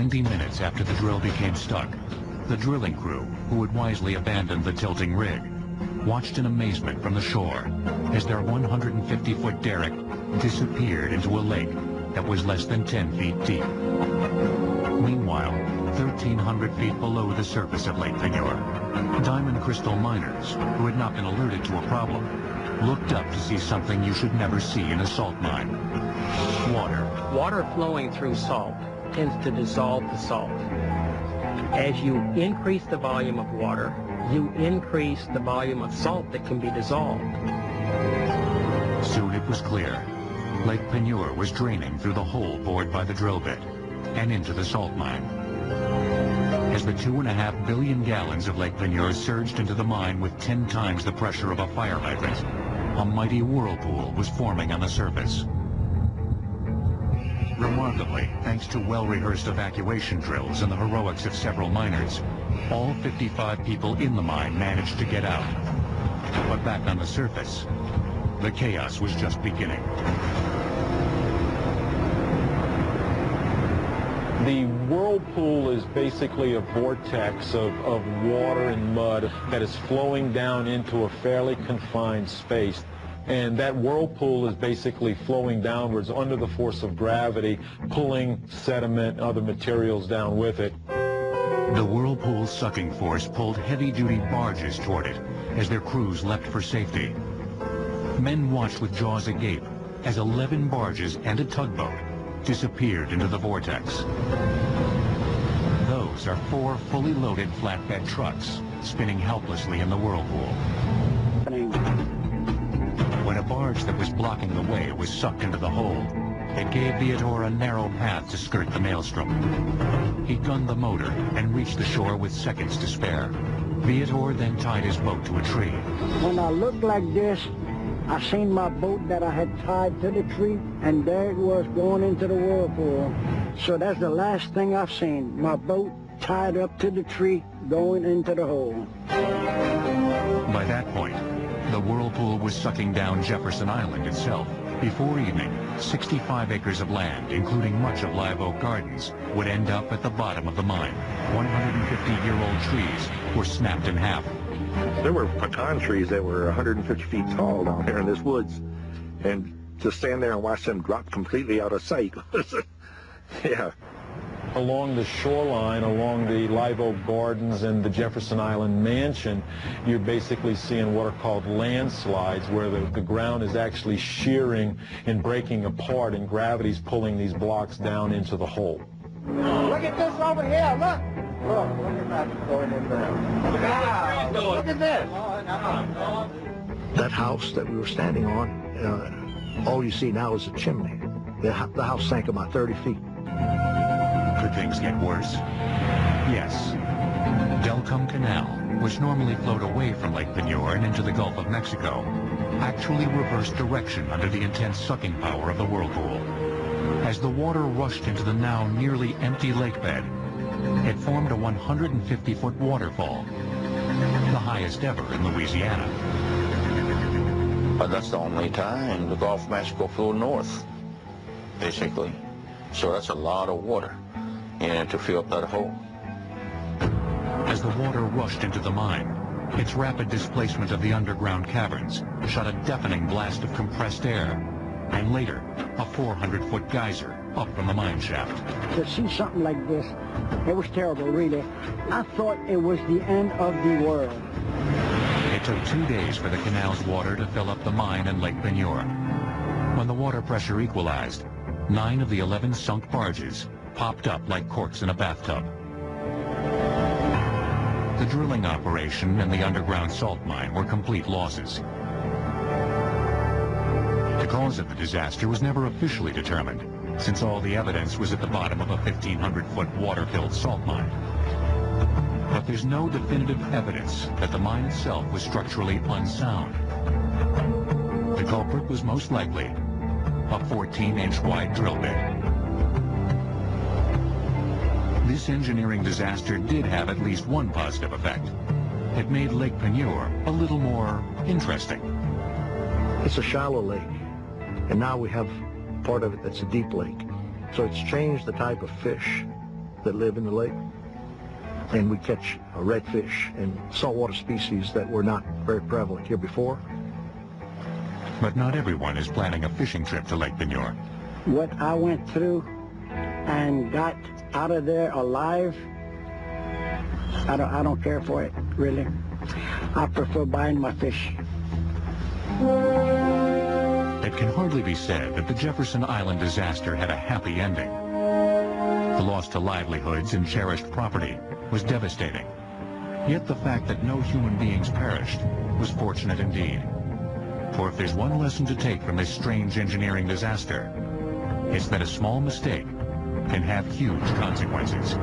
90 minutes after the drill became stuck, the drilling crew, who had wisely abandoned the tilting rig, watched in amazement from the shore as their 150-foot derrick disappeared into a lake that was less than 10 feet deep. Meanwhile, 1,300 feet below the surface of Lake Peigneur, diamond crystal miners, who had not been alerted to a problem, looked up to see something you should never see in a salt mine. Water. Water flowing through salt tends to dissolve the salt. As you increase the volume of water, you increase the volume of salt that can be dissolved. Soon it was clear. Lake Peigneur was draining through the hole bored by the drill bit and into the salt mine. As the 2.5 billion gallons of Lake Peigneur surged into the mine with 10 times the pressure of a fire hydrant, a mighty whirlpool was forming on the surface. Remarkably, thanks to well-rehearsed evacuation drills and the heroics of several miners, all 55 people in the mine managed to get out. But back on the surface, the chaos was just beginning. The whirlpool is basically a vortex of water and mud that is flowing down into a fairly confined space. And that whirlpool is basically flowing downwards under the force of gravity, pulling sediment and other materials down with it. The whirlpool's sucking force pulled heavy-duty barges toward it as their crews leapt for safety. Men watched with jaws agape as 11 barges and a tugboat disappeared into the vortex. Those are 4 fully loaded flatbed trucks spinning helplessly in the whirlpool. When a barge that was blocking the way was sucked into the hole, it gave Viator a narrow path to skirt the maelstrom. He gunned the motor and reached the shore with seconds to spare. Viator then tied his boat to a tree. When I looked like this, I seen my boat that I had tied to the tree, and there it was going into the whirlpool. So that's the last thing I've seen, my boat tied up to the tree going into the hole. By that point, the whirlpool was sucking down Jefferson Island itself. Before evening, 65 acres of land, including much of Live Oak Gardens, would end up at the bottom of the mine. 150-year-old trees were snapped in half. There were pecan trees that were 150 feet tall down here in this woods, and to stand there and watch them drop completely out of sight. Yeah. Along the shoreline, along the Live Oak Gardens and the Jefferson Island Mansion, you're basically seeing what are called landslides, where the ground is actually shearing and breaking apart, and gravity's pulling these blocks down into the hole. Look at this over here, look! Look at that going in there. Wow. Look at this! That house that we were standing on, all you see now is a chimney. The house sank about 30 feet. Could things get worse? Yes. Delcom Canal, which normally flowed away from Lake Peigneur and into the Gulf of Mexico, actually reversed direction under the intense sucking power of the whirlpool. As the water rushed into the now nearly empty lakebed, it formed a 150-foot waterfall, the highest ever in Louisiana. But that's the only time the Gulf of Mexico flowed north, basically. So that's a lot of water to fill up that hole. As the water rushed into the mine, its rapid displacement of the underground caverns shot a deafening blast of compressed air, and later, a 400-foot geyser up from the mine shaft. To see something like this, it was terrible, really. I thought it was the end of the world. It took 2 days for the canal's water to fill up the mine and Lake Peigneur. When the water pressure equalized, 9 of the 11 sunk barges popped up like corks in a bathtub. The drilling operation and the underground salt mine were complete losses. The cause of the disaster was never officially determined, since all the evidence was at the bottom of a 1,500-foot water-filled salt mine. But there's no definitive evidence that the mine itself was structurally unsound. The culprit was most likely a 14-inch wide drill bit. This engineering disaster did have at least one positive effect. It made Lake Peigneur a little more interesting. It's a shallow lake, and now we have part of it that's a deep lake. So it's changed the type of fish that live in the lake, and we catch redfish and saltwater species that were not very prevalent here before. But not everyone is planning a fishing trip to Lake Benure. What I went through and got out of there alive, I don't care for it, really. I prefer buying my fish. It can hardly be said that the Jefferson Island disaster had a happy ending. The loss to livelihoods and cherished property was devastating. Yet the fact that no human beings perished was fortunate indeed. For if there's one lesson to take from this strange engineering disaster, it's that a small mistake can have huge consequences.